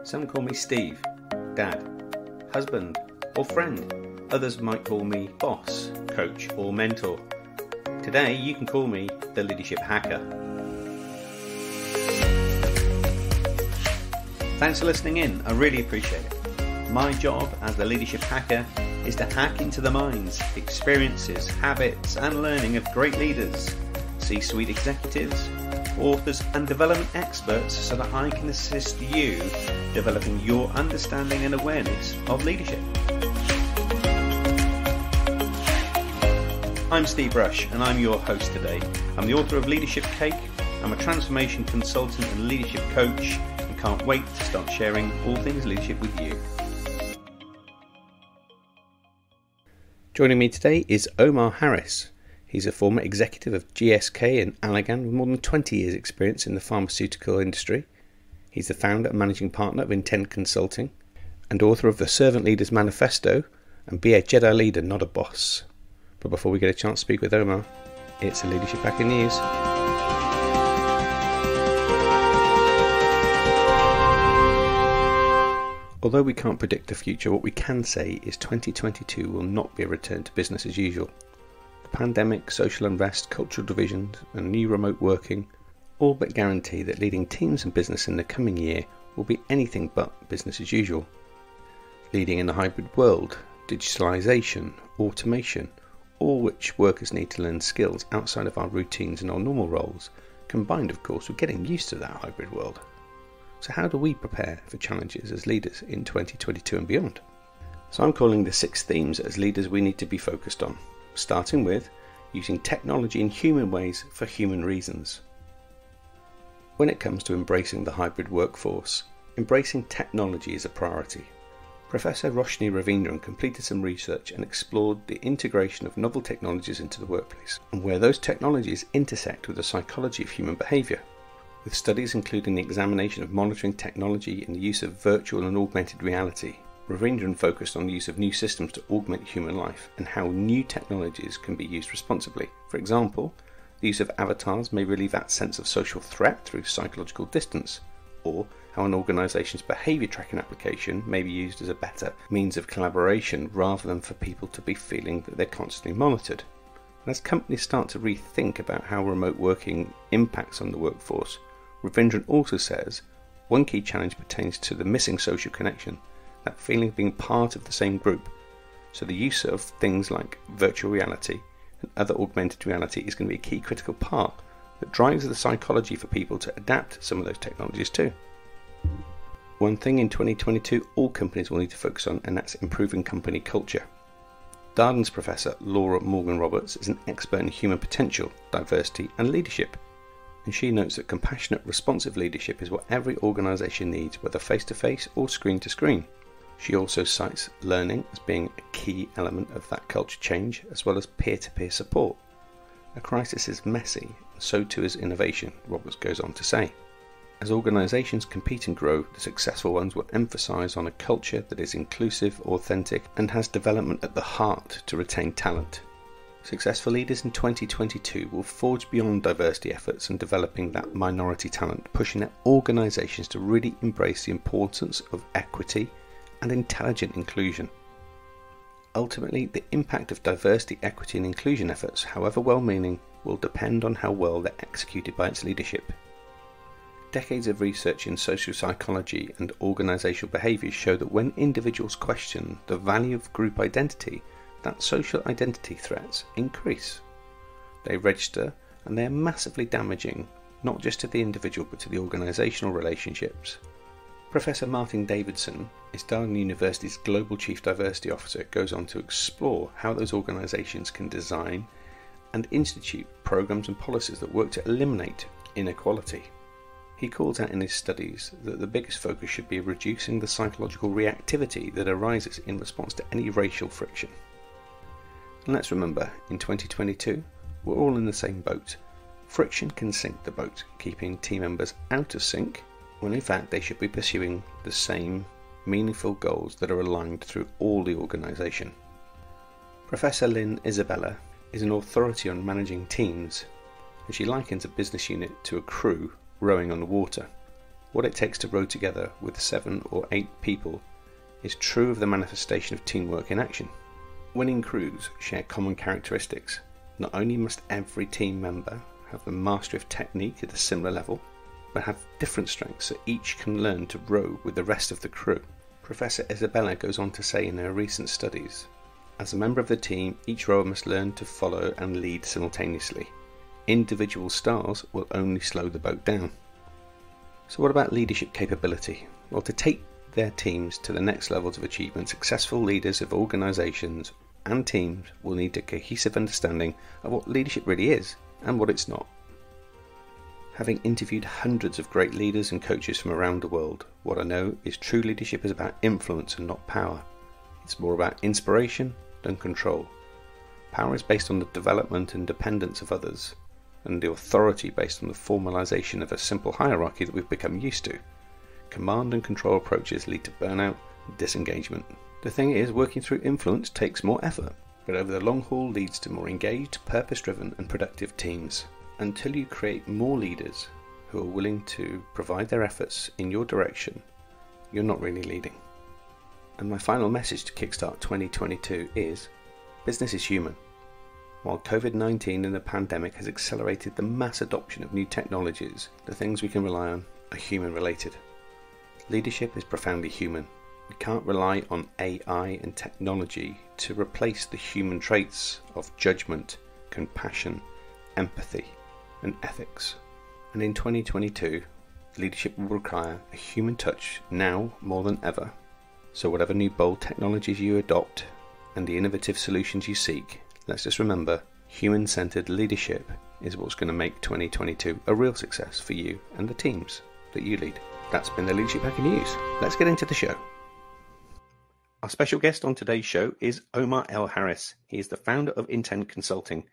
Some call me Steve, Dad, husband or friend. Others might call me boss, coach or mentor. Today you can call me the Leadership Hacker. Thanks for listening in, I really appreciate it. My job as the Leadership Hacker is to hack into the minds, experiences, habits and learning of great leaders, C-suite executives, authors and development experts so that I can assist you developing your understanding and awareness of leadership. I'm Steve Rush and I'm your host today. I'm the author of Leadership Cake, I'm a transformation consultant and leadership coach and can't wait to start sharing all things leadership with you. Joining me today is Omar Harris. He's a former executive of GSK and Allergan with more than 20 years experience in the pharmaceutical industry. He's the founder and managing partner of Intent Consulting and author of the Servant Leaders Manifesto and be a Jedi leader, not a boss. But before we get a chance to speak with Omar, it's a Leadership Hacker News. Although we can't predict the future, what we can say is 2022 will not be a return to business as usual. The pandemic, social unrest, cultural divisions and new remote working all but guarantee that leading teams and business in the coming year will be anything but business as usual. Leading in a hybrid world, digitalisation, automation, all which workers need to learn skills outside of our routines and our normal roles, combined of course with getting used to that hybrid world. So how do we prepare for challenges as leaders in 2022 and beyond? So I'm calling the 6 themes as leaders we need to be focused on, starting with using technology in human ways for human reasons. When it comes to embracing the hybrid workforce, embracing technology is a priority. Professor Roshni Ravindran completed some research and explored the integration of novel technologies into the workplace and where those technologies intersect with the psychology of human behaviour, with studies including the examination of monitoring technology and the use of virtual and augmented reality. Ravindran focused on the use of new systems to augment human life and how new technologies can be used responsibly. For example, the use of avatars may relieve that sense of social threat through psychological distance, or how an organisation's behaviour tracking application may be used as a better means of collaboration rather than for people to be feeling that they're constantly monitored. And as companies start to rethink about how remote working impacts on the workforce, Ravindran also says one key challenge pertains to the missing social connection, that feeling of being part of the same group. So the use of things like virtual reality and other augmented reality is going to be a key critical part that drives the psychology for people to adapt some of those technologies too. One thing in 2022 all companies will need to focus on, and that's improving company culture. Darden's professor Laura Morgan Roberts is an expert in human potential, diversity and leadership. And she notes that compassionate, responsive leadership is what every organisation needs, whether face-to-face or screen-to-screen. She also cites learning as being a key element of that culture change, as well as peer-to-peer support. A crisis is messy, and so too is innovation, Roberts goes on to say. As organisations compete and grow, the successful ones will emphasise on a culture that is inclusive, authentic, and has development at the heart to retain talent. Successful leaders in 2022 will forge beyond diversity efforts and developing that minority talent, pushing their organisations to really embrace the importance of equity and intelligent inclusion. Ultimately, the impact of diversity, equity and inclusion efforts, however well-meaning, will depend on how well they're executed by its leadership. Decades of research in social psychology and organisational behaviours show that when individuals question the value of group identity, that social identity threats increase. They register and they are massively damaging, not just to the individual but to the organisational relationships. Professor Martin Davidson is Darden University's Global Chief Diversity Officer, goes on to explore how those organisations can design and institute programs and policies that work to eliminate inequality. He calls out in his studies that the biggest focus should be reducing the psychological reactivity that arises in response to any racial friction. And let's remember, in 2022, we're all in the same boat. Friction can sink the boat, keeping team members out of sync, when in fact they should be pursuing the same meaningful goals that are aligned through all the organisation. Professor Lynn Isabella is an authority on managing teams, and she likens a business unit to a crew rowing on the water. What it takes to row together with 7 or 8 people is true of the manifestation of teamwork in action. Winning crews share common characteristics. Not only must every team member have the mastery of technique at a similar level, but have different strengths so each can learn to row with the rest of the crew. Professor Isabella goes on to say in her recent studies, as a member of the team, each rower must learn to follow and lead simultaneously. Individual stars will only slow the boat down. So what about leadership capability? Well, to take their teams to the next levels of achievement, successful leaders of organisations and teams will need a cohesive understanding of what leadership really is and what it's not. Having interviewed hundreds of great leaders and coaches from around the world, what I know is true leadership is about influence and not power. It's more about inspiration than control. Power is based on the development and dependence of others, and the authority based on the formalisation of a simple hierarchy that we've become used to. Command and control approaches lead to burnout and disengagement. The thing is, working through influence takes more effort, but over the long haul leads to more engaged, purpose-driven and productive teams. Until you create more leaders who are willing to provide their efforts in your direction, you're not really leading. And my final message to kickstart 2022 is, business is human. While COVID-19 and the pandemic has accelerated the mass adoption of new technologies, the things we can rely on are human related. Leadership is profoundly human. We can't rely on AI and technology to replace the human traits of judgment, compassion, empathy, and ethics. And in 2022, leadership will require a human touch now more than ever. So whatever new bold technologies you adopt and the innovative solutions you seek, let's just remember, human-centered leadership is what's going to make 2022 a real success for you and the teams that you lead. That's been the Leadership Hacker News. Let's get into the show. Our special guest on today's show is Omar L Harris. He is the founder of Intent Consulting.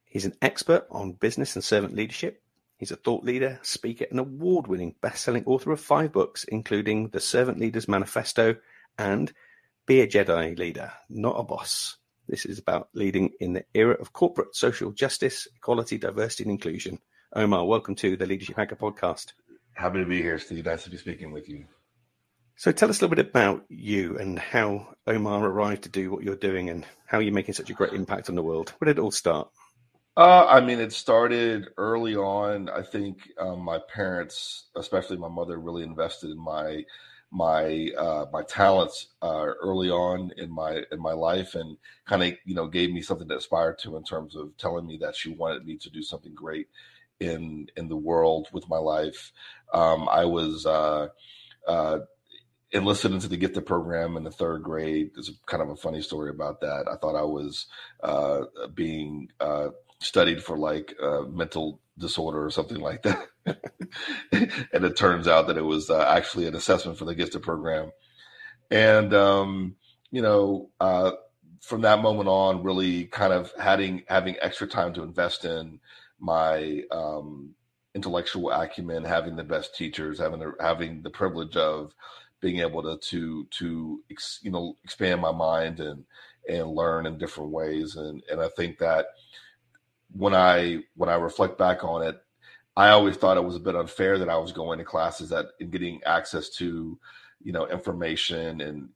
He's an expert on business and servant leadership. He's a thought leader, speaker, and award-winning best-selling author of 5 books, including The Servant Leader's Manifesto and Be a Jedi Leader, Not a Boss. This is about leading in the era of corporate social justice, equality, diversity, and inclusion. Omar, welcome to the Leadership Hacker Podcast. Happy to be here, Steve. Nice to be speaking with you. So tell us a little bit about you and how Omar arrived to do what you're doing and how you're making such a great impact on the world. Where did it all start? It started early on. I think my parents, especially my mother, really invested in my talents early on in my life, and kind of gave me something to aspire to in terms of telling me that she wanted me to do something great in the world with my life. I was enlisted into the gifted program in the 3rd grade. There's kind of a funny story about that. I thought I was being studied for mental disorder or something like that. And it turns out that it was actually an assessment for the gifted program. And, from that moment on, really kind of having extra time to invest in my intellectual acumen, having the best teachers, having the privilege of being able to expand my mind and learn in different ways. And I think that when I reflect back on it, I always thought it was a bit unfair that I was going to classes and getting access to, information and,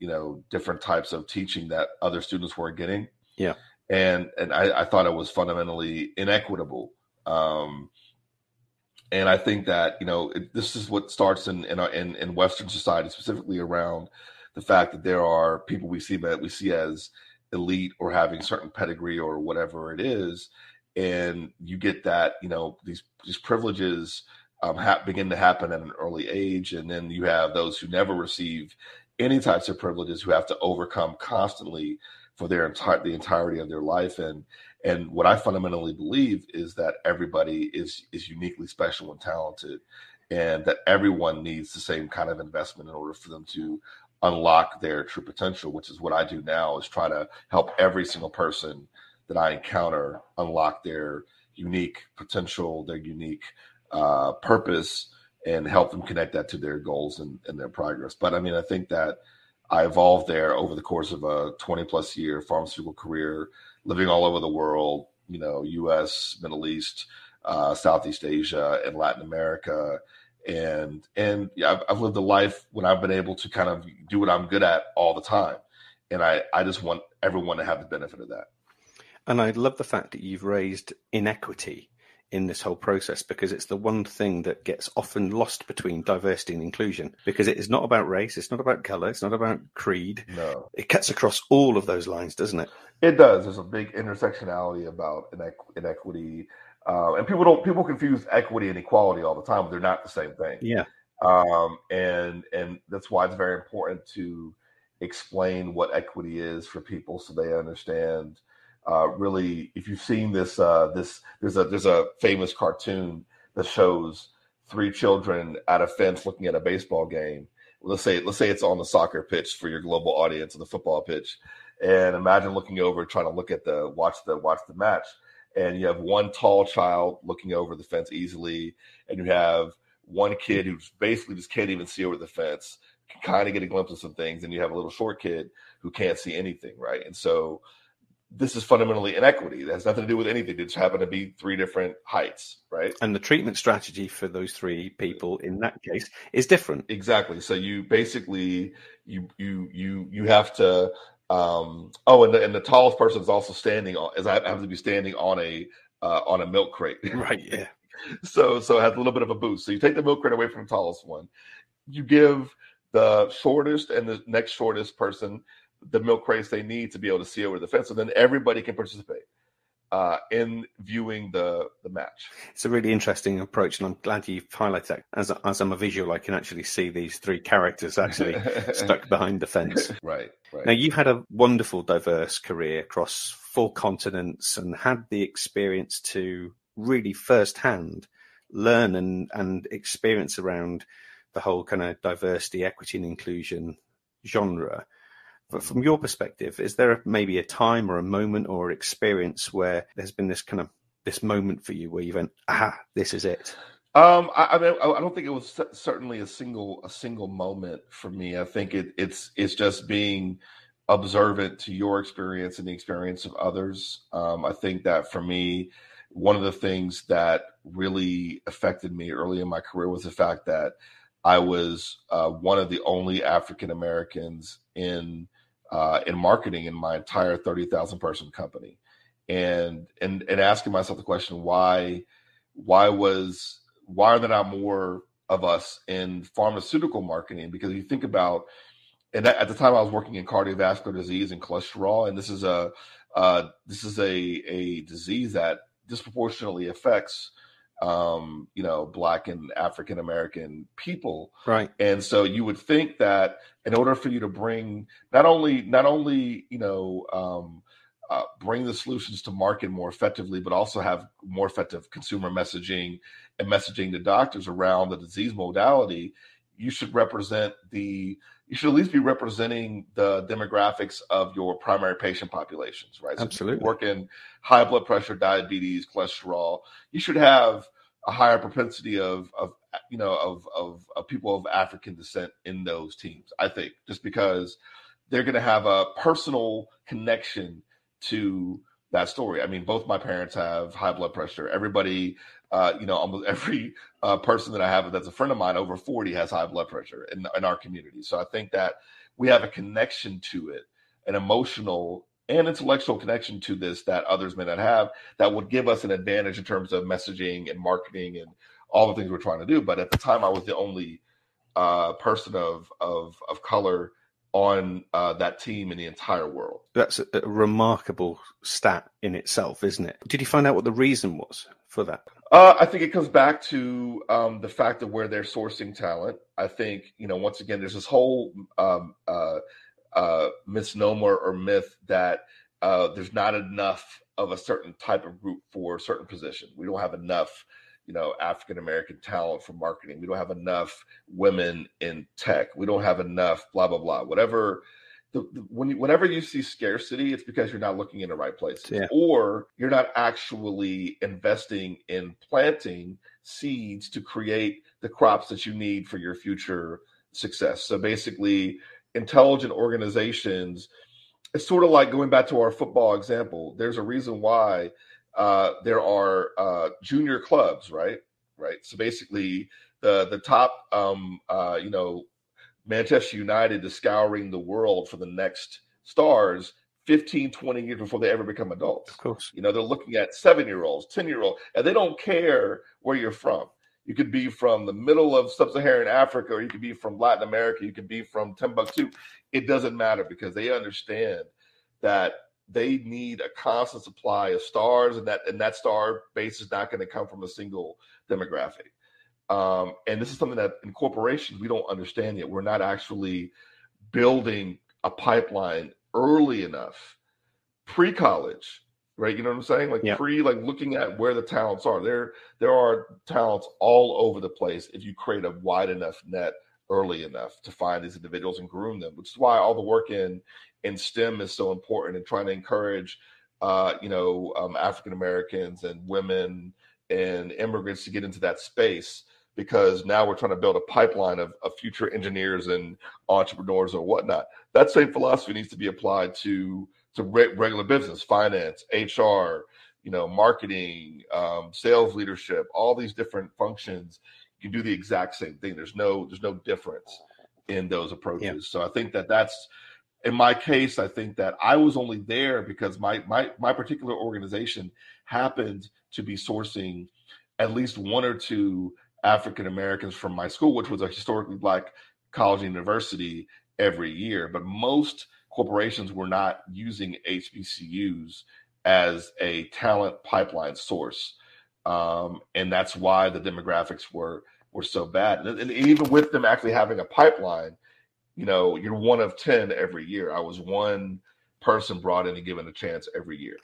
different types of teaching that other students weren't getting. Yeah. And I thought it was fundamentally inequitable. And I think that, this is what starts in Western society, specifically around the fact that there are people we see as elite or having certain pedigree or whatever it is. And you get that, these privileges begin to happen at an early age. And then you have those who never receive any types of privileges who have to overcome constantly for the entirety of their life. And what I fundamentally believe is that everybody is uniquely special and talented, and that everyone needs the same kind of investment in order for them to unlock their true potential, which is what I do now, is try to help every single person that I encounter unlock their unique potential, their unique purpose, and help them connect that to their goals and their progress. But I think that I evolved there over the course of a 20+ year pharmaceutical career, living all over the world, US, Middle East, Southeast Asia, and Latin America. And yeah, I've lived a life when I've been able to kind of do what I'm good at all the time, and I just want everyone to have the benefit of that. And I love the fact that you've raised inequity in this whole process, because it's the one thing that gets often lost between diversity and inclusion, because it is not about race, it's not about color, it's not about creed. No, it cuts across all of those lines, doesn't it? it does. There's a big intersectionality about inequity, and people confuse equity and equality all the time, but they're not the same thing. Yeah. And that's why it's very important to explain what equity is for people so they understand. Really, if you've seen this, there's a famous cartoon that shows three children at a fence looking at a baseball game. Let's say it's on the soccer pitch for your global audience, or the football pitch, and imagine looking over, trying to look at watch the match, and you have one tall child looking over the fence easily, and you have one kid who's basically just can't even see over the fence, can kind of get a glimpse of some things, and you have a little short kid who can't see anything, right? And so this is fundamentally inequity. It has nothing to do with anything. It just happen to be three different heights, right? And the treatment strategy for those three people in that case is different. Exactly. So you basically you have to and the tallest person is also standing on, as I have to be standing on a milk crate. Right. Yeah. So it has a little bit of a boost. So you take the milk crate away from the tallest one. You give the shortest and the next shortest person the milk crates they need to be able to see over the fence. So then everybody can participate in viewing the match. It's a really interesting approach, and I'm glad you've highlighted that. As I'm a visual, I can actually see these three characters actually stuck behind the fence. Right. Now, you've had a wonderful, diverse career across 4 continents and had the experience to really firsthand learn and experience around the whole kind of diversity, equity, and inclusion genre. But from your perspective, is there maybe a time or a moment or experience where there's been this moment for you where you went, this is it? I don't think it was certainly a single moment for me. I think it's just being observant to your experience and the experience of others. I think that for me, one of the things that really affected me early in my career was the fact that I was one of the only African Americans in marketing in my entire 30,000 person company, and asking myself the question, why are there not more of us in pharmaceutical marketing? Because if you think about, and at the time I was working in cardiovascular disease and cholesterol, and this is a disease that disproportionately affects Black and African American people. Right. And so you would think that in order for you to bring not only bring the solutions to market more effectively, but also have more effective consumer messaging and messaging to doctors around the disease modality, you should at least be representing the demographics of your primary patient populations, right? So absolutely. If you work in high blood pressure, diabetes, cholesterol, you should have a higher propensity of people of African descent in those teams. I think just because they're going to have a personal connection to that story. I mean, both my parents have high blood pressure. Everybody, almost every person that I have that's a friend of mine over 40 has high blood pressure in our community. So I think that we have a connection to it, an emotional and intellectual connection to this that others may not have, that would give us an advantage in terms of messaging and marketing and all the things we're trying to do. But at the time, I was the only person of color on that team in the entire world. That's a remarkable stat in itself, isn't it? Did you find out what the reason was for that? I think it comes back to the fact of where they're sourcing talent. I think, once again, there's this whole misnomer or myth that there's not enough of a certain type of group for a certain position. We don't have enough African American talent for marketing. We don't have enough women in tech. We don't have enough blah, blah, blah. Whatever. Whenever you see scarcity, it's because you're not looking in the right places, or you're not actually investing in planting seeds to create the crops that you need for your future success. So basically, intelligent organizations, it's sort of like going back to our football example. There's a reason why there are junior clubs, right? So basically, the top, Manchester United is scouring the world for the next stars 15, 20 years before they ever become adults. Of course. They're looking at 7-year-olds, 10-year-olds, and they don't care where you're from. You could be from the middle of sub-Saharan Africa, or you could be from Latin America, you could be from Timbuktu. It doesn't matter, because they understand that they need a constant supply of stars, and that star base is not going to come from a single demographic. And this is something that in corporations we don't understand yet. We're not actually building a pipeline early enough, pre-college, right? You know what I'm saying? Like looking at where the talents are. There are talents all over the place if you create a wide enough net early enough to find these individuals and groom them, which is why all the work in STEM is so important, and trying to encourage, African Americans and women and immigrants to get into that space, because now we're trying to build a pipeline of future engineers and entrepreneurs or whatnot. That same philosophy needs to be applied to regular business, finance, HR, marketing, sales leadership, all these different functions. You do the exact same thing. There's no difference in those approaches. Yeah. So I think that's, in my case, I think that I was only there because my particular organization happened to be sourcing at least one or two African Americans from my school, which was a historically Black college and university, every year. But most corporations were not using HBCUs as a talent pipeline source. And that's why the demographics were so bad. And even with them actually having a pipeline, you're one of 10 every year. I was one person brought in and given a chance every year.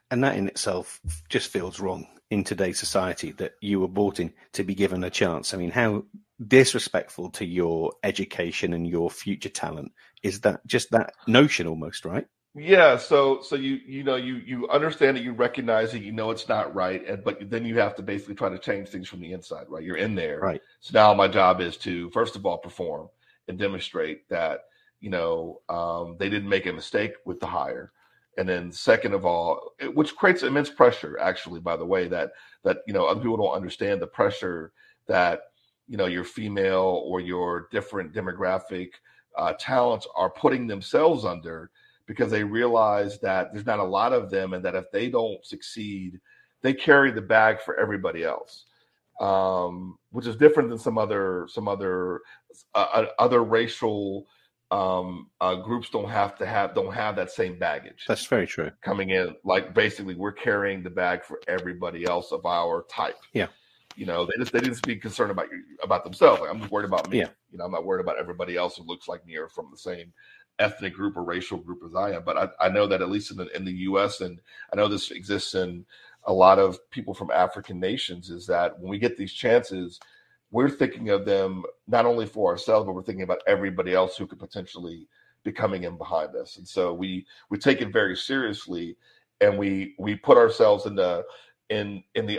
And that in itself just feels wrong in today's society, that you were brought in to be given a chance. I mean, how disrespectful to your education and your future talent is that? Just that notion almost, right? Yeah. So you understand it, you recognize it, it's not right. But then you have to basically try to change things from the inside, right? You're in there. Right. So now my job is to, first of all, perform and demonstrate that, they didn't make a mistake with the hire. And then second of all, which creates immense pressure, actually, by the way, that other people don't understand the pressure that, your female or your different demographic talents are putting themselves under, because they realize that there's not a lot of them, and that if they don't succeed, they carry the bag for everybody else, which is different than some other racial groups don't have that same baggage. That's very true. Coming in, like, basically we're carrying the bag for everybody else of our type. Yeah. They didn't be concerned about themselves. Like, I'm just worried about me. Yeah. I'm not worried about everybody else who looks like me or from the same ethnic group or racial group as I am. But I know that at least in the U.S., and I know this exists in a lot of people from African nations, is that when we get these chances, we're thinking of them not only for ourselves, but we're thinking about everybody else who could potentially be coming in behind us. And so we take it very seriously, and we put ourselves in the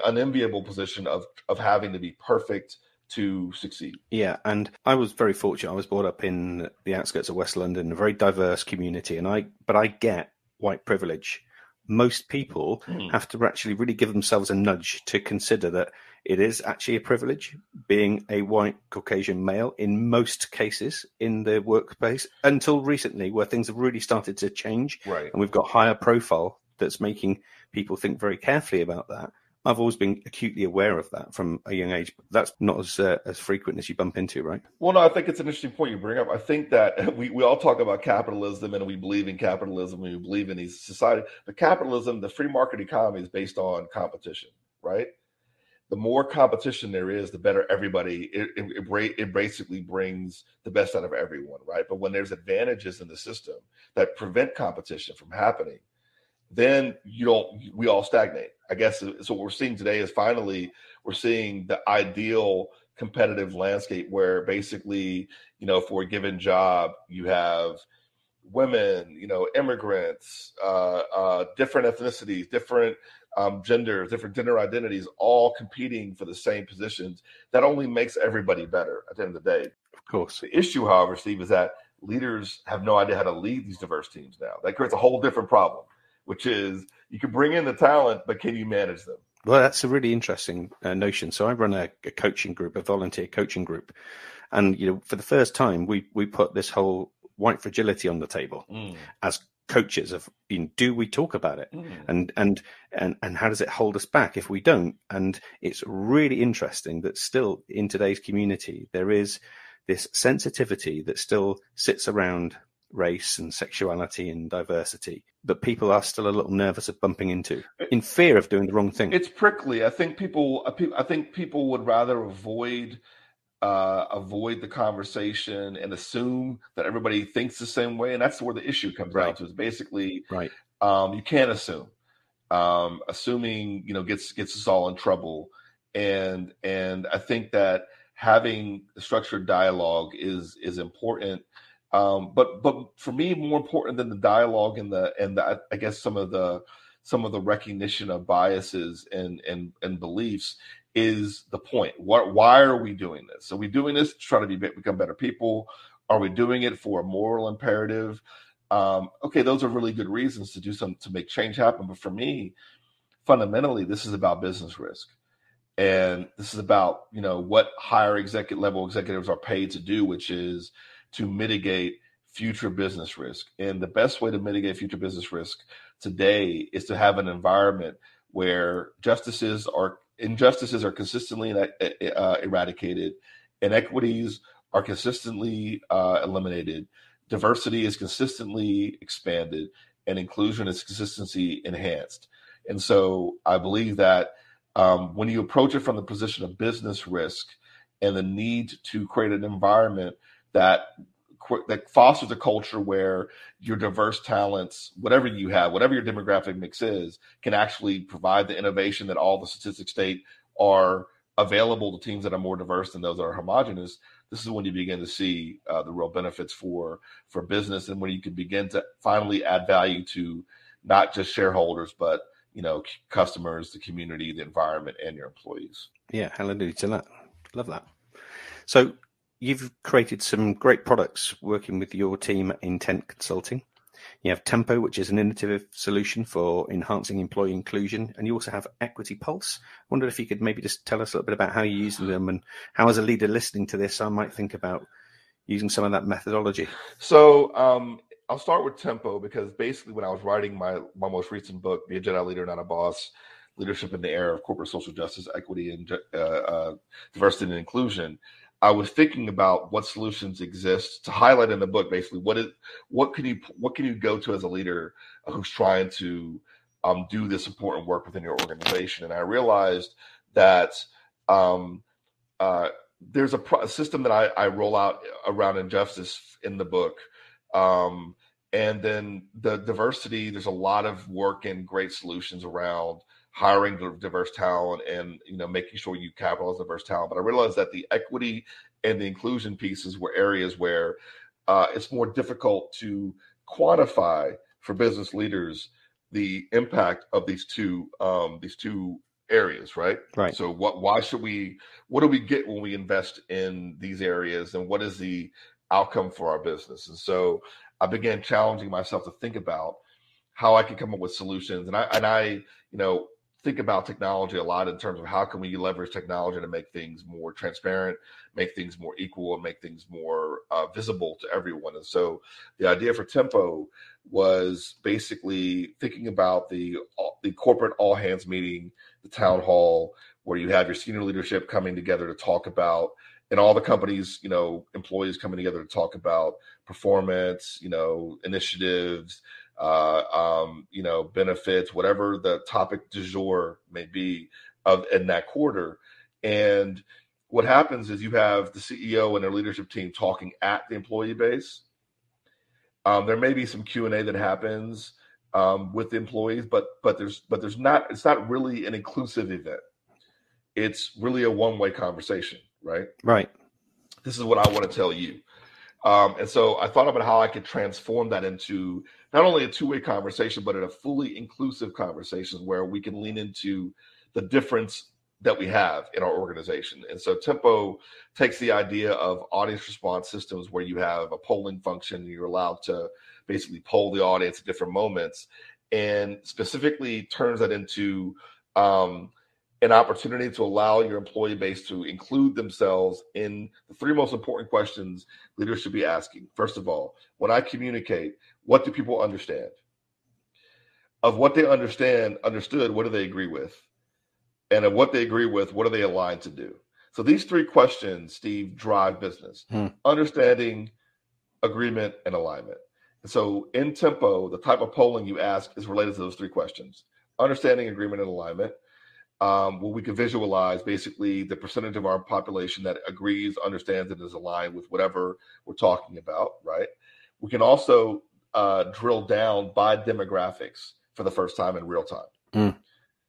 unenviable position of having to be perfect to succeed. Yeah, and I was very fortunate. I was brought up in the outskirts of West London, a very diverse community, but I get white privilege. Most people have to actually really give themselves a nudge to consider that it is actually a privilege being a white Caucasian male in most cases in the workplace, until recently, where things have really started to change. Right. And we've got higher profile that's making people think very carefully about that. I've always been acutely aware of that from a young age. But that's not as frequent as you bump into, right? Well, no, I think it's an interesting point you bring up. I think that we all talk about capitalism, and we believe in capitalism, and we believe in these society. But capitalism, the free market economy, is based on competition, right? The more competition there is, the better everybody. It basically brings the best out of everyone, right? But when there's advantages in the system that prevent competition from happening, then we all stagnate. I guess so. What we're seeing today is finally we're seeing the ideal competitive landscape, where basically, for a given job, you have women, immigrants, different ethnicities, different genders, different gender identities, all competing for the same positions. That only makes everybody better at the end of the day. Of course. The issue, however, Steve, is that leaders have no idea how to lead these diverse teams now. That creates a whole different problem, which is you can bring in the talent, but can you manage them? Well, that's a really interesting notion. So I run a coaching group, a volunteer coaching group, and for the first time, we put this whole white fragility on the table as coaches of do we talk about it, and how does it hold us back if we don't? And it's really interesting that still in today's community there is this sensitivity that still sits around race and sexuality and diversity, but people are still a little nervous of bumping into, in fear of doing the wrong thing. It's prickly. I think people would rather avoid the conversation and assume that everybody thinks the same way, and that's where the issue comes down to. Is basically you can't assume. Assuming gets us all in trouble, and I think that having structured dialogue is important. But for me, more important than the dialogue and the I guess some of the recognition of biases and beliefs is the point. Why are we doing this? Are we doing this to try to become better people? Are we doing it for a moral imperative? Okay, those are really good reasons to do something to make change happen. But for me, fundamentally, this is about business risk. And this is about, what higher level executives are paid to do, which is to mitigate future business risk. And the best way to mitigate future business risk today is to have an environment where injustices are consistently eradicated, inequities are consistently eliminated, diversity is consistently expanded, and inclusion is consistently enhanced. And so I believe that when you approach it from the position of business risk and the need to create an environment that fosters a culture where your diverse talents, whatever you have, whatever your demographic mix is, can actually provide the innovation that all the statistics state are available to teams that are more diverse than those that are homogenous. This is when you begin to see the real benefits for business, and when you can begin to finally add value to not just shareholders, but customers, the community, the environment, and your employees. Yeah, hallelujah to that. Love that. So you've created some great products working with your team at Intent Consulting. You have Tempo, which is an innovative solution for enhancing employee inclusion. And you also have Equity Pulse. I wondered if you could maybe just tell us a little bit about how you're using them and how, as a leader listening to this, I might think about using some of that methodology. So I'll start with Tempo, because basically when I was writing my most recent book, Be a Jedi Leader, Not a Boss, Leadership in the Era of Corporate Social Justice, Equity, and Diversity and Inclusion, I was thinking about what solutions exist to highlight in the book. Basically, what can you go to as a leader who's trying to do this important work within your organization? And I realized that there's a system that I roll out around injustice in the book. And then the diversity, there's a lot of work and great solutions around hiring diverse talent and making sure you capitalize diverse talent. But I realized that the equity and the inclusion pieces were areas where it's more difficult to quantify for business leaders the impact of these two areas, right? Right. So what do we get when we invest in these areas, and what is the outcome for our business? And so I began challenging myself to think about how I could come up with solutions. And I think about technology a lot in terms of how can we leverage technology to make things more transparent, make things more equal, and make things more visible to everyone. And so the idea for Tempo was basically thinking about the corporate all hands meeting, the town hall, where you have your senior leadership coming together to talk about, and all the companies, employees coming together to talk about performance, initiatives, benefits, whatever the topic du jour may be in that quarter. And what happens is you have the CEO and their leadership team talking at the employee base. There may be some Q&A that happens with the employees, but there's not. It's not really an inclusive event. It's really a one-way conversation, right? Right. This is what I want to tell you. And so I thought about how I could transform that into not only a two-way conversation, but a fully inclusive conversation where we can lean into the difference that we have in our organization. And so Tempo takes the idea of audience response systems where you have a polling function, and you're allowed to basically poll the audience at different moments, and specifically turns that into an opportunity to allow your employee base to include themselves in the three most important questions leaders should be asking. First of all, when I communicate, what do people understand? Of what they understood, what do they agree with? And of what they agree with, what are they aligned to do? So these three questions, Steve, drive business. Understanding, agreement, and alignment. And so in Tempo, the type of polling you ask is related to those three questions. Understanding, agreement, and alignment. Where we can visualize basically the percentage of our population that agrees, understands, and is aligned with whatever we're talking about, right? We can also drill down by demographics for the first time in real time.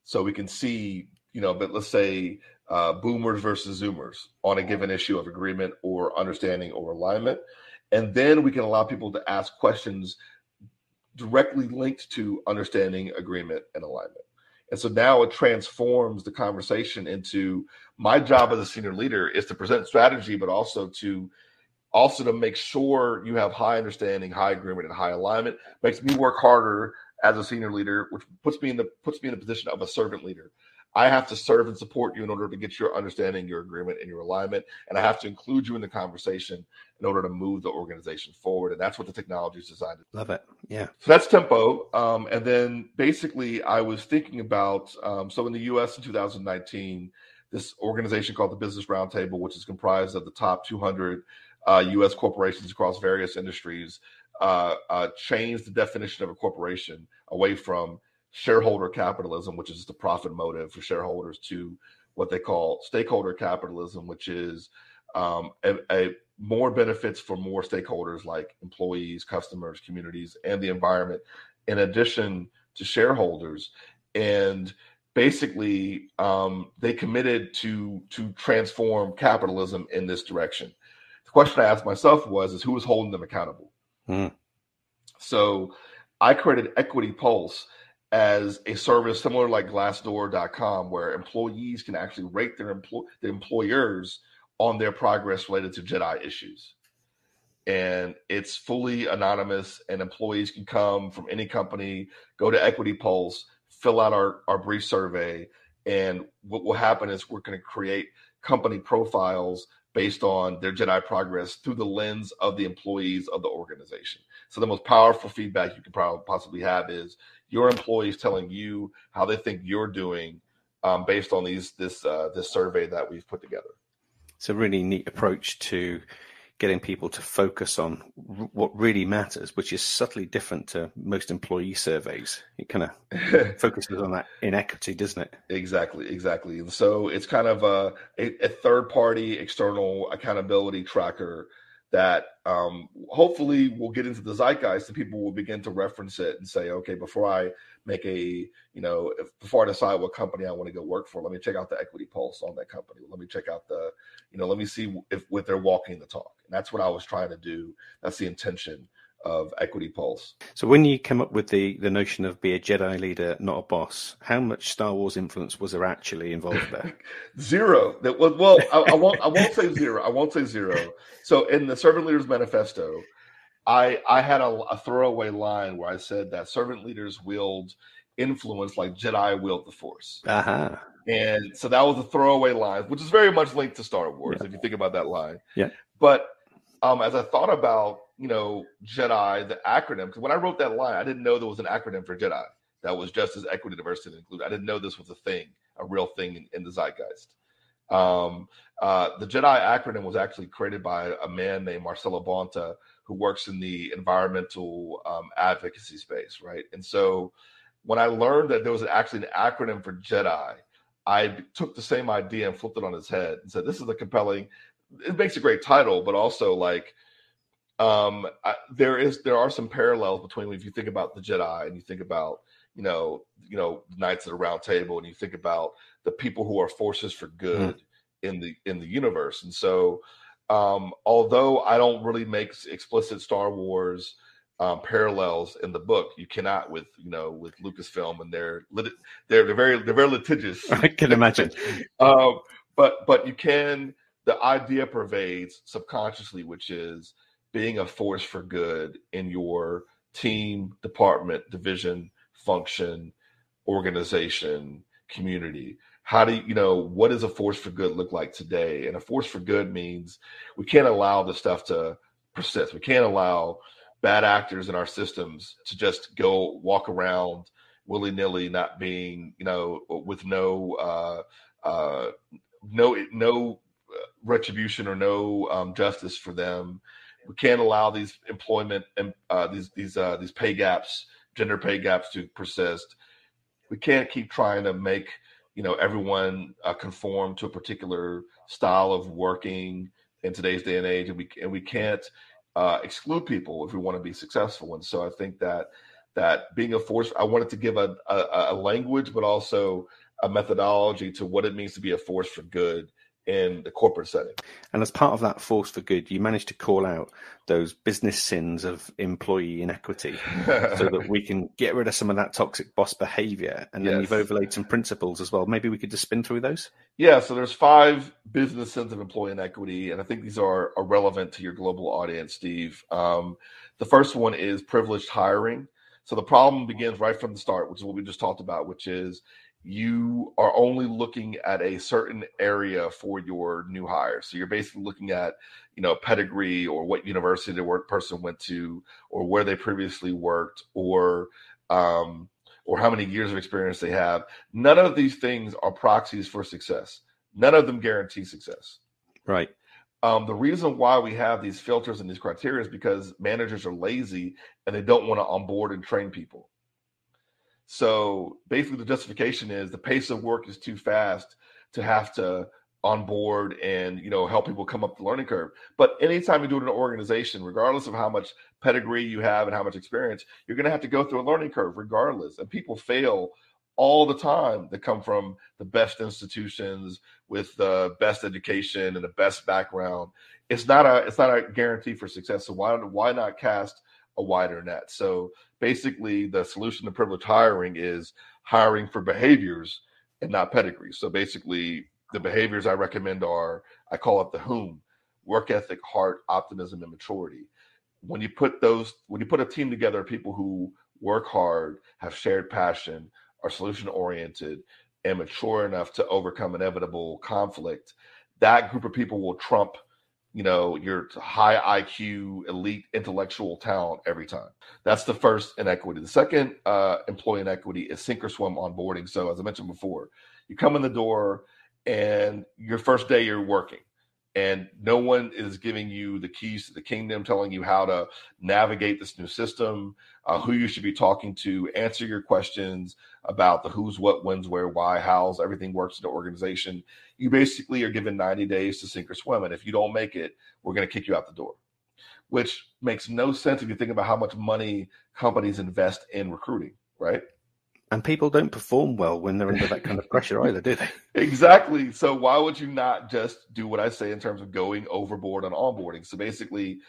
So we can see, but let's say boomers versus zoomers on a given issue of agreement or understanding or alignment. And then we can allow people to ask questions directly linked to understanding, agreement, and alignment. And so now it transforms the conversation into my job as a senior leader is to present strategy, but also to make sure you have high understanding, high agreement, and high alignment. Makes me work harder as a senior leader, which puts me in the position of a servant leader. I have to serve and support you in order to get your understanding, your agreement, and your alignment. And I have to include you in the conversation in order to move the organization forward. And that's what the technology is designed to do. Love it. Yeah. So that's Tempo. And then basically I was thinking about, so in the US in 2019, this organization called the Business Roundtable, which is comprised of the top 200 US corporations across various industries, changed the definition of a corporation away from shareholder capitalism, which is the profit motive for shareholders, to what they call stakeholder capitalism, which is a more benefits for more stakeholders like employees, customers, communities, and the environment, in addition to shareholders. And basically, they committed to transform capitalism in this direction. The question I asked myself is who was holding them accountable? So I created Equity Pulse as a service similar like Glassdoor.com, where employees can actually rate their employers on their progress related to Jedi issues. And it's fully anonymous, and employees can come from any company, go to Equity Pulse, fill out our brief survey. And what will happen is we're going to create company profiles based on their Jedi progress through the lens of the employees of the organization. So the most powerful feedback you can possibly have is your employees telling you how they think you're doing based on this survey that we've put together. It's a really neat approach to getting people to focus on what really matters, which is subtly different to most employee surveys. It kind of focuses on that inequity, doesn't it? Exactly. And so it's kind of a third-party external accountability tracker that hopefully will get into the zeitgeist, and people will begin to reference it and say, okay, before I decide what company I want to go work for, let me check out the Equity Pulse on that company. Let me check out let me see if they're walking the talk. And that's what I was trying to do. That's the intention of Equity Pulse. So when you came up with the notion of be a Jedi leader, not a boss, how much Star Wars influence was there actually involved there? Zero. I won't say zero. I won't say zero. So in the Servant Leaders Manifesto, I had a throwaway line where I said that servant leaders wield influence like Jedi wield the Force. Uh-huh. And so that was a throwaway line, which is very much linked to Star Wars, if you think about that line. Yeah. But as I thought about, Jedi, the acronym, because when I wrote that line, I didn't know there was an acronym for Jedi that was just as equity, diversity, and inclusion. I didn't know this was a real thing in the zeitgeist. The Jedi acronym was actually created by a man named Marcelo Bonta, who works in the environmental advocacy space, right? And so when I learned that there was actually an acronym for Jedi, I took the same idea and flipped it on its head and said, this is it makes a great title, but also there are some parallels between, if you think about the Jedi and you think about, Knights of the Round Table, and you think about the people who are forces for good in the universe. And so, although I don't really make explicit Star Wars parallels in the book, you cannot with Lucasfilm, and they're very litigious. I can imagine. But you can. The idea pervades subconsciously, which is being a force for good in your team, department, division, function, organization, community. how do what does a force for good look like today? And a force for good means we can't allow this stuff to persist. We can't allow bad actors in our systems to just go walk around willy-nilly, not being, with no retribution or no justice for them. We can't allow these employment and these pay gaps, gender pay gaps, to persist. We can't keep trying to make everyone conform to a particular style of working in today's day and age, and we can't exclude people if we want to be successful. And so I think that being a force, I wanted to give a language, but also a methodology to what it means to be a force for good in the corporate setting. And as part of that force for good, you managed to call out those business sins of employee inequity so that we can get rid of some of that toxic boss behavior. And then you've overlaid some principles as well. Maybe we could just spin through those? Yeah, so there's 5 business sins of employee inequity, and I think these are relevant to your global audience, Steve. The first one is privileged hiring. So the problem begins right from the start, which is what we just talked about, which is you are only looking at a certain area for your new hires. So you're basically looking at, pedigree, or what university the person went to, or where they previously worked, or how many years of experience they have. None of these things are proxies for success. None of them guarantee success. Right. The reason why we have these filters and these criteria is because managers are lazy and they don't want to onboard and train people. So basically the justification is the pace of work is too fast to have to onboard and, help people come up the learning curve. But anytime you do it in an organization, regardless of how much pedigree you have and how much experience, you're going to have to go through a learning curve regardless. And people fail all the time that come from the best institutions with the best education and the best background. It's not a guarantee for success. So why not cast a wider net? So basically the solution to privileged hiring is hiring for behaviors and not pedigree. So basically the behaviors I recommend are, I call it the whom: work ethic, heart, optimism, and maturity. When you put a team together of people who work hard, have shared passion, are solution oriented, and mature enough to overcome inevitable conflict, that group of people will trump your high IQ, elite intellectual talent every time. That's the first inequity. The second employee inequity is sink or swim onboarding. So as I mentioned before, you come in the door and your first day you're working, and no one is giving you the keys to the kingdom, telling you how to navigate this new system, who you should be talking to, answer your questions about the who's, what, when's, where, why, how's everything works in the organization. You basically are given 90 days to sink or swim. And if you don't make it, we're going to kick you out the door, which makes no sense if you think about how much money companies invest in recruiting, right? And people don't perform well when they're under that kind of pressure either, do they? Exactly. So why would you not just do what I say in terms of going overboard on onboarding? So basically,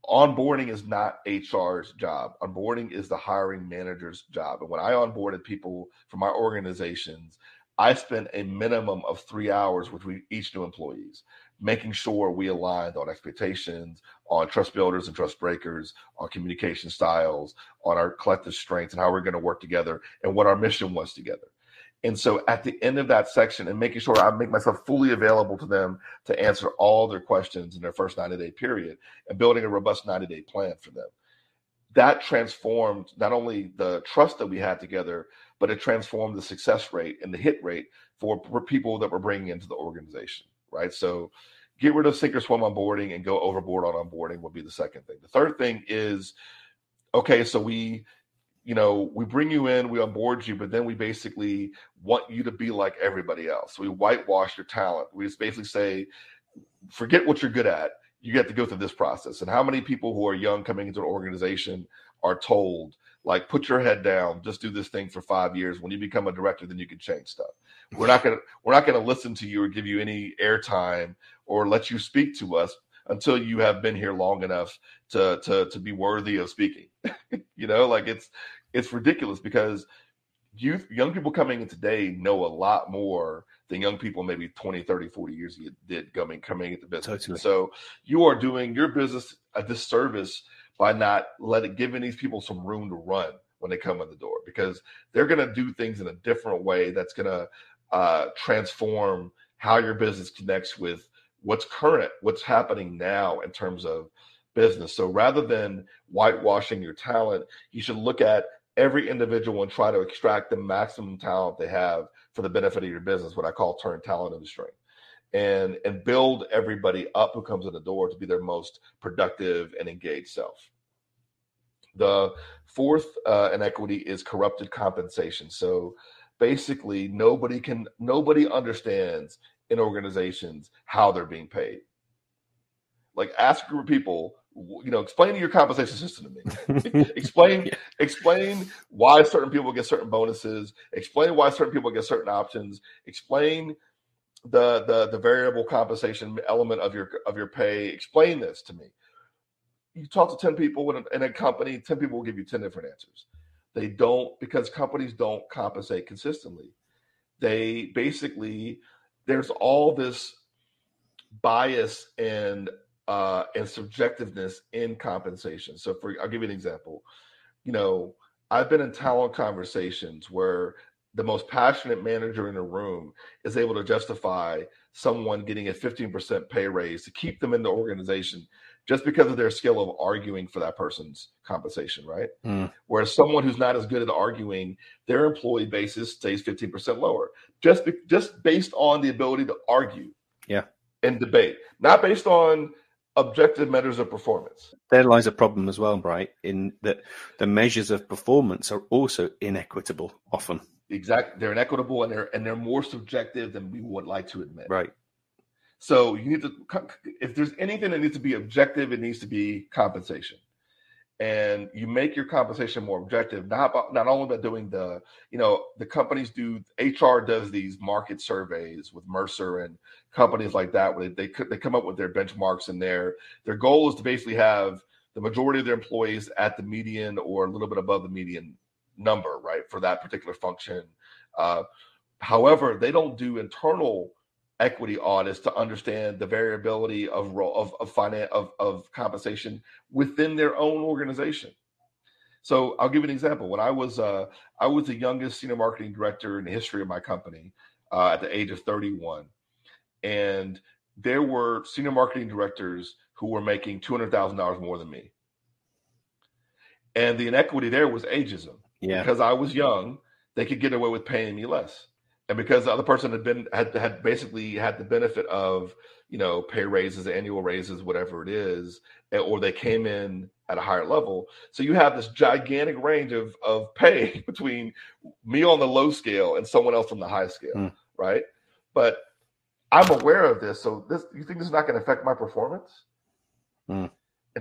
onboarding is not HR's job. Onboarding is the hiring manager's job. And when I onboarded people from my organizations, I spent a minimum of 3 hours with each new employees, making sure we aligned on expectations, on trust builders and trust breakers, on communication styles, on our collective strengths and how we're going to work together and what our mission was together. And so at the end of that section, and making sure I make myself fully available to them to answer all their questions in their first 90-day period, and building a robust 90-day plan for them. That transformed not only the trust that we had together, but it transformed the success rate and the hit rate for people that we're bringing into the organization, right? So get rid of sink or swim onboarding and go overboard on onboarding would be the second thing. The third thing is, okay, so we bring you in, we onboard you, but then we basically want you to be like everybody else. We whitewash your talent. We just basically say, forget what you're good at. You get to go through this process. And how many people who are young coming into an organization are told, like, put your head down, just do this thing for 5 years. When you become a director, then you can change stuff. We're not gonna listen to you or give you any airtime or let you speak to us until you have been here long enough to be worthy of speaking. It's ridiculous, because young people coming in today know a lot more than young people maybe 20, 30, 40 years ago did coming into business. Totally. So you are doing your business a disservice by not giving these people some room to run when they come in the door, because they're going to do things in a different way that's going to transform how your business connects with what's current, what's happening now in terms of business. So rather than whitewashing your talent, you should look at every individual and try to extract the maximum talent they have for the benefit of your business, what I call turn talent into strength. And build everybody up who comes in the door to be their most productive and engaged self. The fourth inequity is corrupted compensation. So basically, nobody understands in organizations how they're being paid. Like, ask a group of people, explain your compensation system to me. Explain why certain people get certain bonuses. Explain why certain people get certain options. Explain the variable compensation element of your pay. Explain this to me. You talk to 10 people in a company, 10 people will give you 10 different answers. They don't, because companies don't compensate consistently. They basically, there's all this bias and subjectiveness in compensation. So I'll give you an example. I've been in talent conversations where the most passionate manager in the room is able to justify someone getting a 15% pay raise to keep them in the organization just because of their skill of arguing for that person's compensation, right? Whereas someone who's not as good at arguing, their employee basis stays 15% lower, just based on the ability to argue and debate, not based on objective measures of performance. There lies a problem as well, right? In that the measures of performance are also inequitable often. Exactly. They're inequitable and they're more subjective than we would like to admit. Right. So you need to, if there's anything that needs to be objective, it needs to be compensation. And you make your compensation more objective, not only by doing the companies do, HR does these market surveys with Mercer and companies like that, where they come up with their benchmarks, and their goal is to basically have the majority of their employees at the median or a little bit above the median number, right, for that particular function. However, they don't do internal equity audits to understand the variability of compensation within their own organization. So I'll give you an example. When I was the youngest senior marketing director in the history of my company at the age of 31, and there were senior marketing directors who were making $200,000 more than me, and the inequity there was ageism. Because I was young, they could get away with paying me less. And because the other person had basically had the benefit of, pay raises, annual raises, whatever it is, or they came in at a higher level. So you have this gigantic range of pay between me on the low scale and someone else on the high scale, right? But I'm aware of this. So you think this is not going to affect my performance in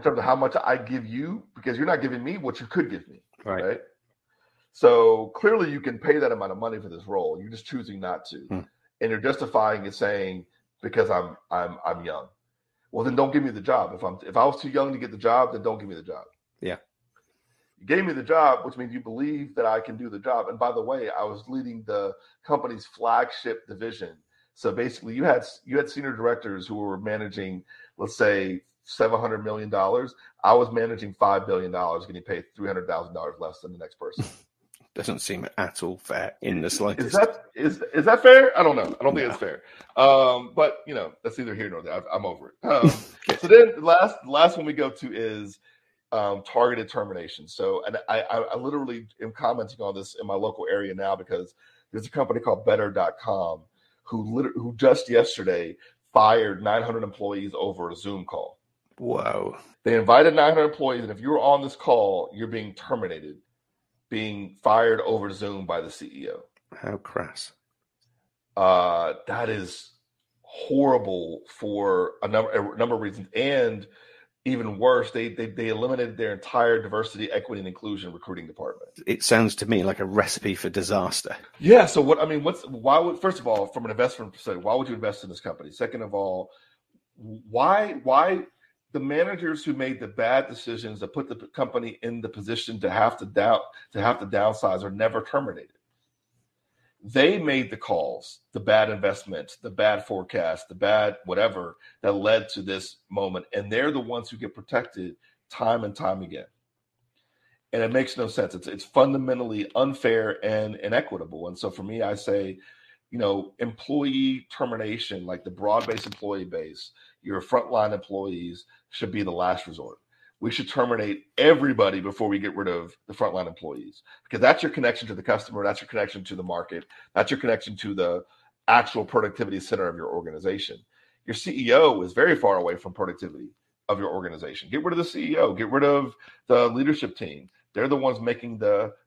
terms of how much I give you? Because you're not giving me what you could give me, right? So clearly you can pay that amount of money for this role. You're just choosing not to. And you're justifying it saying, because I'm young. Well, then don't give me the job. If I was too young to get the job, then don't give me the job. Yeah. You gave me the job, which means you believe that I can do the job. And by the way, I was leading the company's flagship division. So basically you had senior directors who were managing, let's say, $700 million. I was managing $5 billion, getting paid $300,000 less than the next person. Doesn't seem at all fair in the slightest. Is that fair? I don't know. I don't think it's fair. But that's neither here nor there. I'm over it. So then the last one we go to is targeted termination. So, and I literally am commenting on this in my local area now because there's a company called Better.com who just yesterday fired 900 employees over a Zoom call. Wow. They invited 900 employees, and if you're on this call, you're being terminated. Being fired over Zoom by the CEO. How crass. That is horrible for a number of reasons. And even worse, they eliminated their entire diversity, equity, and inclusion recruiting department. It sounds to me like a recipe for disaster. Yeah. So first of all, from an investment perspective, why would you invest in this company? Second of all, why the managers who made the bad decisions that put the company in the position to have to downsize are never terminated. They made the calls, the bad investments, the bad forecast, the bad whatever that led to this moment. And they're the ones who get protected time and time again. And it makes no sense. It's fundamentally unfair and inequitable. And so for me, I say, employee termination, like the broad-based employee base, your frontline employees should be the last resort. We should terminate everybody before we get rid of the frontline employees, because that's your connection to the customer. That's your connection to the market. That's your connection to the actual productivity center of your organization. Your CEO is very far away from productivity of your organization. Get rid of the CEO. Get rid of the leadership team. They're the ones making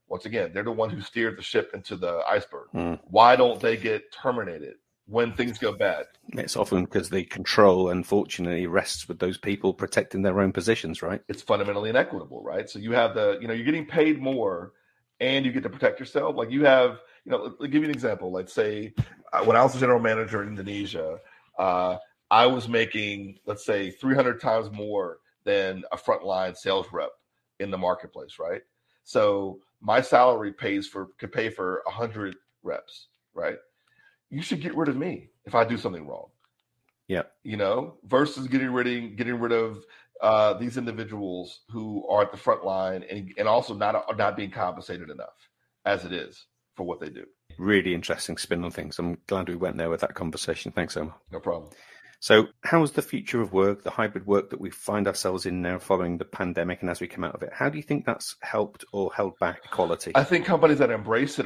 once again, they're the ones who steered the ship into the iceberg. Why don't they get terminated when things go bad? It's often because the control, unfortunately, rests with those people protecting their own positions, right? It's fundamentally inequitable, right? So you have you're getting paid more and you get to protect yourself. Like you have, I'll give you an example. Like say, when I was a general manager in Indonesia, I was making, let's say, 300 times more than a frontline sales rep in the marketplace, right? So my salary could pay for 100 reps, right? You should get rid of me if I do something wrong. Yeah. Versus getting rid of these individuals who are at the front line and also not being compensated enough as it is for what they do. Really interesting spin on things. I'm glad we went there with that conversation. Thanks, Omar. No problem. So how's the future of work, the hybrid work that we find ourselves in now following the pandemic and as we come out of it, how do you think that's helped or held back equality? I think companies that embrace it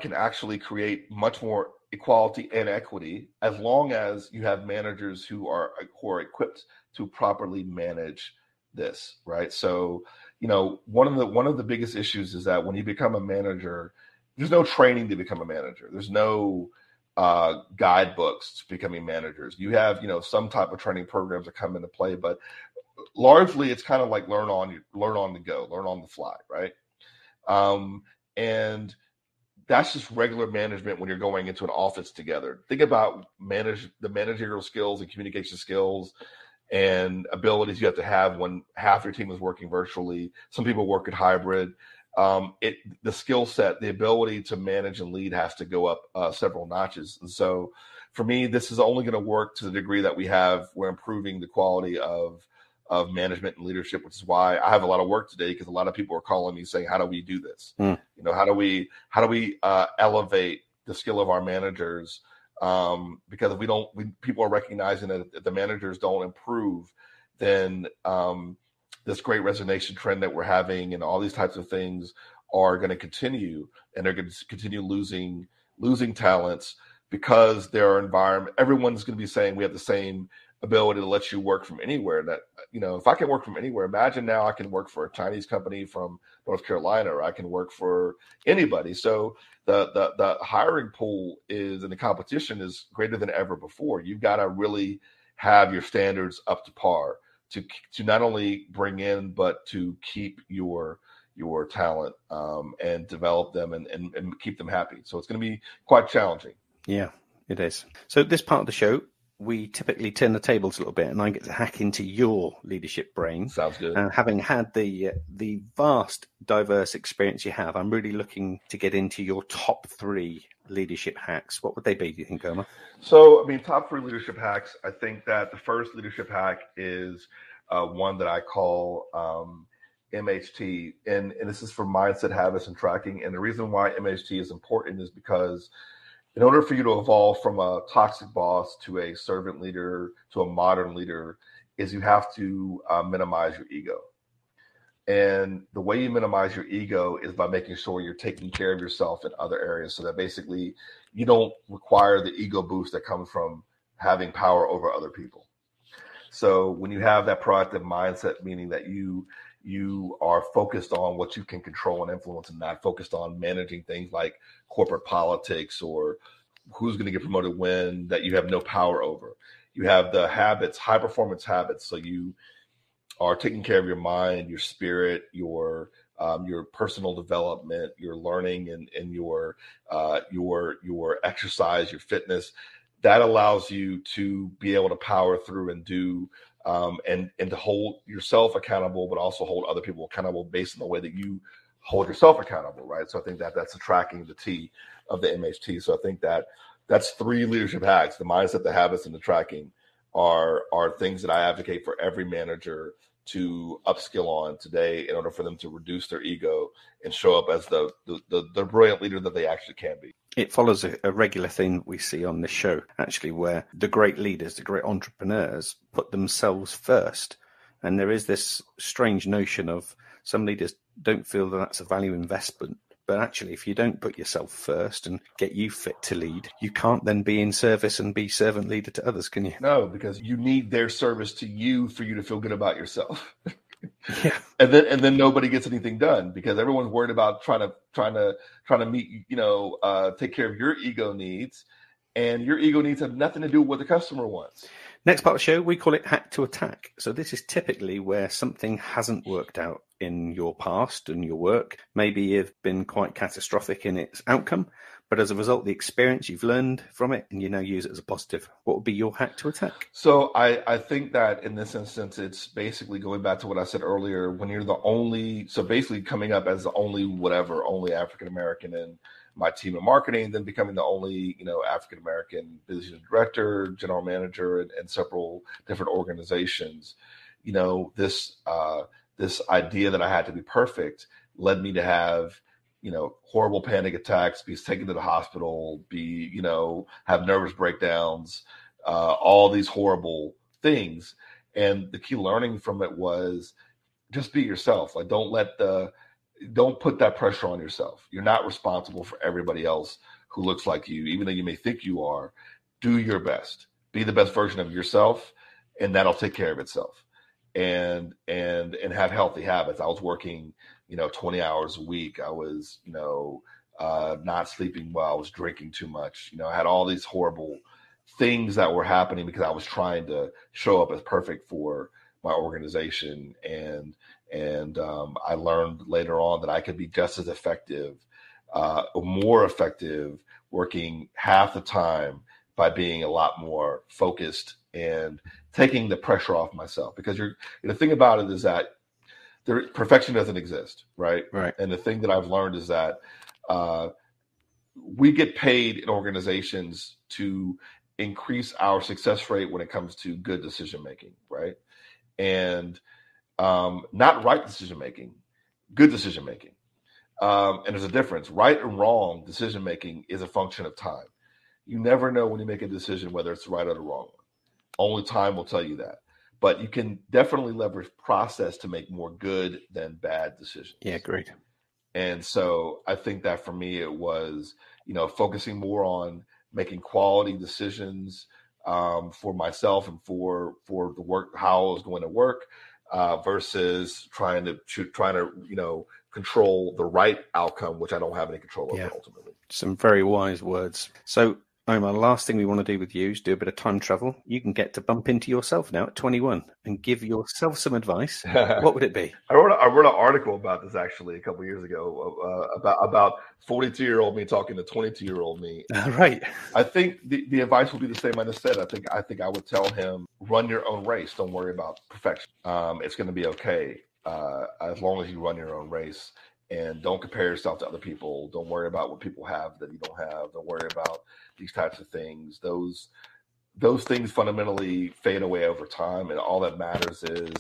can actually create much more equality and equity, as long as you have managers who are equipped to properly manage this, right? So, one of the biggest issues is that when you become a manager, there's no training to become a manager. There's no guidebooks to becoming managers. You have, some type of training programs that come into play, but largely it's kind of like learn on the go, learn on the fly, right? And that's just regular management when you're going into an office together. Think about the managerial skills and communication skills and abilities you have to have when half your team is working virtually. Some people work at hybrid. The skill set, the ability to manage and lead has to go up several notches. And so for me, this is only going to work to the degree that we're improving the quality of management and leadership, which is why I have a lot of work today, because a lot of people are calling me saying, how do we do this? How do we elevate the skill of our managers? Because if people are recognizing that if the managers don't improve, then this great resignation trend that we're having and all these types of things are going to continue, and they're going to continue losing talents because their environment, everyone's going to be saying we have the same ability to let you work from anywhere. That, if I can work from anywhere, imagine now I can work for a Chinese company from North Carolina, or I can work for anybody. So the hiring pool and the competition is greater than ever before. You've got to really have your standards up to par to not only bring in, but to keep your talent and develop them and keep them happy. So it's going to be quite challenging. Yeah, it is. So this part of the show, we typically turn the tables a little bit, and I get to hack into your leadership brain. Sounds good. And having had the vast, diverse experience you have, I'm really looking to get into your top 3 leadership hacks. What would they be, do you think, Omar? So, top 3 leadership hacks. I think that the first leadership hack is one that I call MHT, and this is for mindset, habits, and tracking. And the reason why MHT is important is because in order for you to evolve from a toxic boss to a servant leader to a modern leader, is you have to minimize your ego. And the way you minimize your ego is by making sure you're taking care of yourself in other areas, so that basically you don't require the ego boost that comes from having power over other people. So when you have that proactive mindset, meaning that you are focused on what you can control and influence, and not focused on managing things like corporate politics or who's going to get promoted when, that you have no power over. You have the habits, high performance habits. So you are taking care of your mind, your spirit, your personal development, your learning, and your exercise, your fitness. That allows you to be able to power through and do and to hold yourself accountable, but also hold other people accountable based on the way that you hold yourself accountable, right? So I think that's tracking the T of the MHT. So I think that's 3 leadership hacks: the mindset, the habits, and the tracking are things that I advocate for every manager to upskill on today in order for them to reduce their ego and show up as the brilliant leader that they actually can be. It follows a regular theme that we see on this show, actually, where the great leaders, the great entrepreneurs put themselves first. And there is this strange notion of some leaders don't feel that that's a value investment. But actually, if you don't put yourself first and get you fit to lead, you can't then be in service and be servant leader to others, can you? No, because you need their service to you for you to feel good about yourself. Yeah. And then nobody gets anything done because everyone's worried about trying to meet, take care of your ego needs, and your ego needs have nothing to do with what the customer wants. Next part of the show, we call it Hack to Attack. So this is typically where something hasn't worked out in your past and your work. Maybe you've been quite catastrophic in its outcome, but as a result, the experience you've learned from it, and you now use it as a positive. What would be your hack to attack? So I think that in this instance, it's basically going back to what I said earlier, when you're basically coming up as the only African-American in my team of marketing, then becoming the only, African-American business director, general manager, and several different organizations. This idea that I had to be perfect led me to have, horrible panic attacks, be taken to the hospital, have nervous breakdowns, all these horrible things. And the key learning from it was just be yourself. Like, don't put that pressure on yourself. You're not responsible for everybody else who looks like you, even though you may think you are. Do your best. Be the best version of yourself, and that'll take care of itself. And have healthy habits. I was working, 20 hours a week. I was, not sleeping well. I was drinking too much. I had all these horrible things that were happening because I was trying to show up as perfect for my organization. And I learned later on that I could be just as effective, or more effective, working half the time by being a lot more focused and taking the pressure off myself. Because the thing about it is that perfection doesn't exist, right? Right. And the thing that I've learned is that we get paid in organizations to increase our success rate when it comes to good decision making, right? And not right decision making, good decision making. And there's a difference. Right and wrong decision making is a function of time. You never know when you make a decision whether it's right or the wrong one. Only time will tell you that. But you can definitely leverage process to make more good than bad decisions. Yeah, great. And so I think that for me, it was, focusing more on making quality decisions for myself and for the work, how I was going to work, versus trying to control the right outcome, which I don't have any control over ultimately. Some very wise words. So, Omar, the last thing we want to do with you is do a bit of time travel. You can get to bump into yourself now at 21 and give yourself some advice. What would it be? I wrote an article about this actually a couple of years ago about 42-year-old me talking to 22-year-old me. Right. I think the advice would be the same I just said. I think I would tell him, run your own race. Don't worry about perfection. It's going to be okay as long as you run your own race. And don't compare yourself to other people. Don't worry about what people have that you don't have. Don't worry about these types of things. Those things fundamentally fade away over time, and all that matters is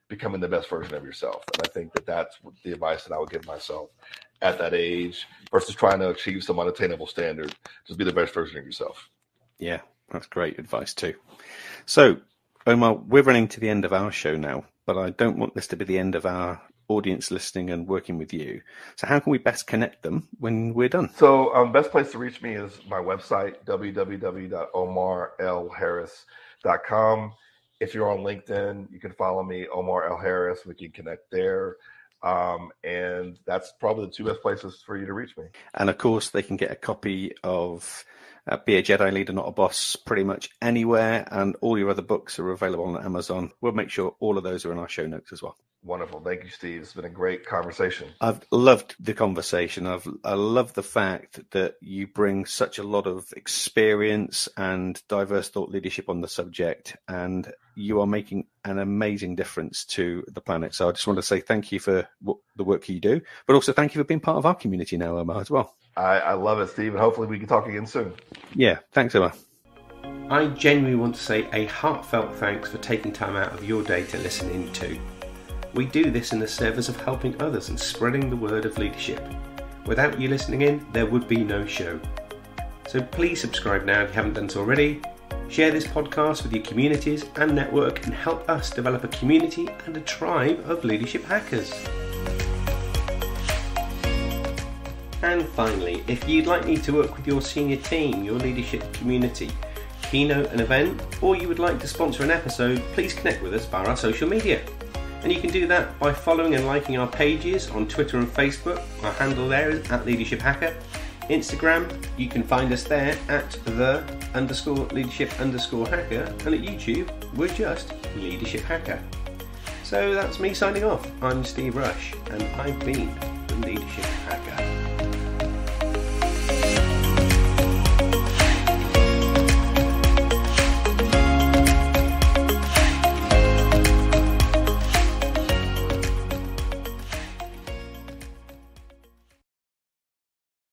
becoming the best version of yourself. And I think that's the advice that I would give myself at that age versus trying to achieve some unattainable standard. Just be the best version of yourself. Yeah, that's great advice too. So, Omar, we're running to the end of our show now, but I don't want this to be the end of our audience listening and working with you. So how can we best connect them when we're done? So best place to reach me is my website, www.omarlharris.com. If you're on LinkedIn, you can follow me, Omar L Harris. We can connect there. And that's probably the two best places for you to reach me. And of course, they can get a copy of Be a Jedi Leader, Not a Boss pretty much anywhere. And all your other books are available on Amazon. We'll make sure all of those are in our show notes as well. Wonderful. Thank you, Steve. It's been a great conversation. I've loved the conversation. I love the fact that you bring such a lot of experience and diverse thought leadership on the subject, and you are making an amazing difference to the planet. So I just want to say thank you for the work you do, but also thank you for being part of our community now, Omar, as well. I love it, Steve, and hopefully we can talk again soon. Yeah, thanks, Omar. I genuinely want to say a heartfelt thanks for taking time out of your day to listen in to. We do this in the service of helping others and spreading the word of leadership. Without you listening in, there would be no show. So please subscribe now if you haven't done so already. Share this podcast with your communities and network and help us develop a community and a tribe of leadership hackers. And finally, if you'd like me to work with your senior team, your leadership community, keynote an event, or you would like to sponsor an episode, please connect with us via our social media. And you can do that by following and liking our pages on Twitter and Facebook. Our handle there is @LeadershipHacker. Instagram, you can find us there at @the_leadership_hacker, and at YouTube, we're just Leadership Hacker. So that's me signing off. I'm Steve Rush, and I've been the Leadership Hacker.